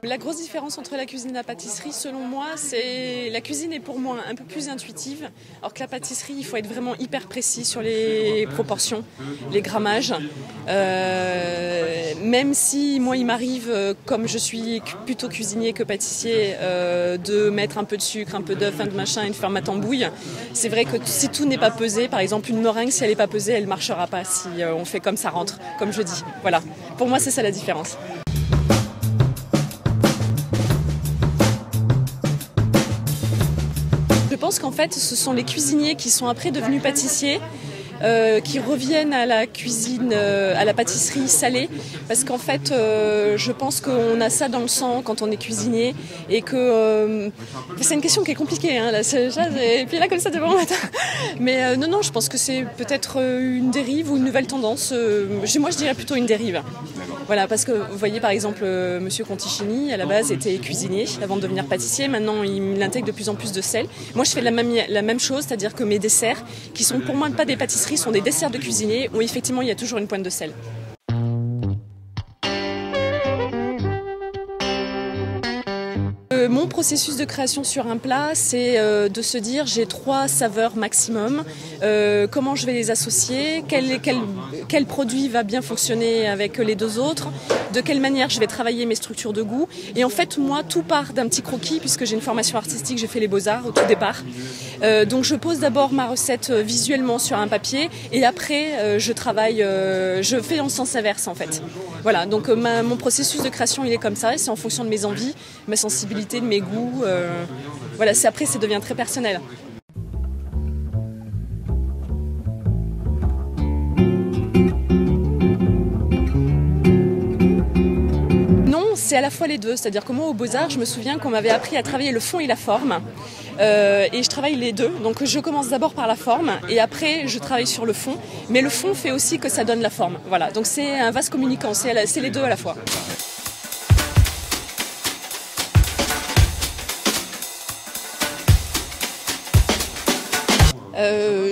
La grosse différence entre la cuisine et la pâtisserie, selon moi, c'est la cuisine est pour moi un peu plus intuitive, alors que la pâtisserie, il faut être vraiment hyper précis sur les proportions, les grammages. Même si moi, il m'arrive, comme je suis plutôt cuisinier que pâtissier, de mettre un peu de sucre, un peu d'œuf, un de machin et de faire ma tambouille. C'est vrai que si tout n'est pas pesé, par exemple une meringue, si elle n'est pas pesée, elle ne marchera pas si on fait comme ça rentre, comme je dis. Voilà. Pour moi, c'est ça la différence. Je pense qu'en fait, ce sont les cuisiniers qui sont après devenus pâtissiers, qui reviennent à la cuisine, à la pâtisserie salée, parce qu'en fait, je pense qu'on a ça dans le sang quand on est cuisinier, et que c'est une question qui est compliquée, hein, là, et puis là comme ça devant le matin. Mais non, je pense que c'est peut-être une dérive ou une nouvelle tendance. Moi, je dirais plutôt une dérive. Voilà, parce que vous voyez par exemple Monsieur Conticini à la base était cuisinier avant de devenir pâtissier. Maintenant il intègre de plus en plus de sel. Moi je fais la même chose, c'est-à-dire que mes desserts, qui sont pour moi pas des pâtisseries, sont des desserts de cuisinier où effectivement il y a toujours une pointe de sel. Mon processus de création sur un plat, c'est de se dire j'ai 3 saveurs maximum, comment je vais les associer, quel produit va bien fonctionner avec les 2 autres, de quelle manière je vais travailler mes structures de goût. Et en fait, moi, tout part d'un petit croquis, puisque j'ai une formation artistique, j'ai fait les beaux-arts au tout départ. Donc je pose d'abord ma recette visuellement sur un papier, et après je travaille, je fais en sens inverse en fait. Voilà, donc mon processus de création il est comme ça, c'est en fonction de mes envies, ma sensibilité, de mes goûts. Voilà, après ça devient très personnel. C'est à la fois les deux, c'est-à-dire que moi au Beaux-Arts, je me souviens qu'on m'avait appris à travailler le fond et la forme, et je travaille les deux, donc je commence d'abord par la forme et après je travaille sur le fond, mais le fond fait aussi que ça donne la forme, voilà, donc c'est un vase communicant, c'est les deux à la fois.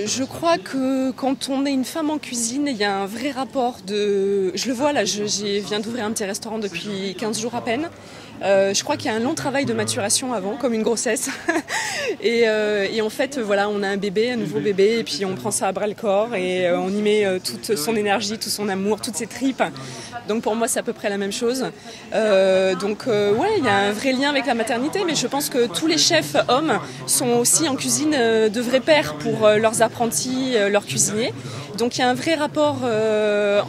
Je crois que quand on est une femme en cuisine, il y a un vrai rapport de... Je le vois là, je viens d'ouvrir un petit restaurant depuis 15 jours à peine. Je crois qu'il y a un long travail de maturation avant, comme une grossesse. et en fait, voilà, on a un bébé, un nouveau bébé, et puis on prend ça à bras le corps et on y met toute son énergie, tout son amour, toutes ses tripes. Donc pour moi, c'est à peu près la même chose. Ouais, il y a un vrai lien avec la maternité, mais je pense que tous les chefs hommes sont aussi en cuisine de vrais pères pour leurs apprentis, leurs cuisiniers. Donc il y a un vrai rapport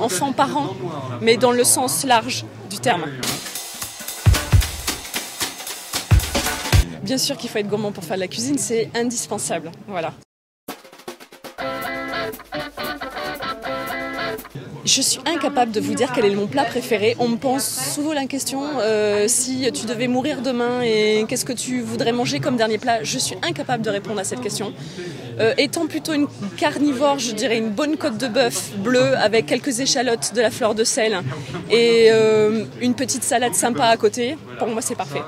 enfant-parent, mais dans le sens large du terme. Bien sûr qu'il faut être gourmand pour faire de la cuisine, c'est indispensable. Voilà. Je suis incapable de vous dire quel est mon plat préféré. On me pose souvent la question si tu devais mourir demain et qu'est-ce que tu voudrais manger comme dernier plat. Je suis incapable de répondre à cette question. Étant plutôt une carnivore, je dirais une bonne côte de bœuf bleue avec quelques échalotes, de la fleur de sel et une petite salade sympa à côté. Pour moi, c'est parfait.